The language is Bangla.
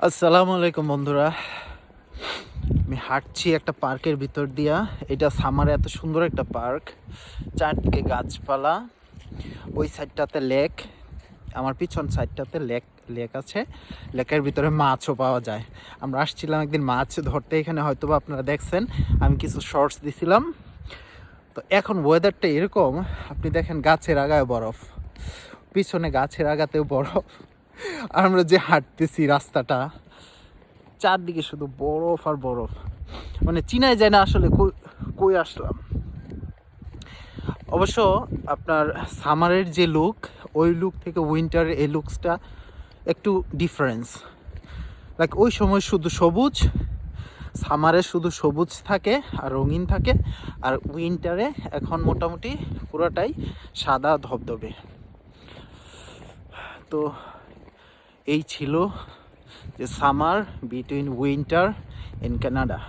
আসসালামু আলাইকুম বন্ধুরা। আমি হাঁটছি একটা পার্কের ভিতর দিয়া। এটা সামারে এত সুন্দর একটা পার্ক, চারদিকে গাছপালা, ওই সাইডটাতে লেক, আমার পিছন সাইডটাতে লেক লেক আছে। লেকের ভিতরে মাছও পাওয়া যায়। আমরা আসছিলাম একদিন মাছ ধরতে, এখানে হয়তো বা আপনারা দেখছেন, আমি কিছু শর্টস দিছিলাম। তো এখন ওয়েদারটা এরকম, আপনি দেখেন গাছের আগায় বরফ, পিছনে গাছের আগাতেও বরফ, আর আমরা যে হাঁটতেছি রাস্তাটা চারদিকে শুধু বরফ আর বরফ, মানে চিনাই যায় না আসলে কই আসলাম। অবশ্য আপনার সামারের যে লুক, ওই লুক থেকে উইন্টারের এই লুকসটা একটু ডিফারেন্স। লাইক ওই সময় শুধু সবুজ, সামারে শুধু সবুজ থাকে আর রঙিন থাকে, আর উইন্টারে এখন মোটামুটি পুরোটাই সাদা ধবধবে। তো এই ছিল যে summer between winter in Canada.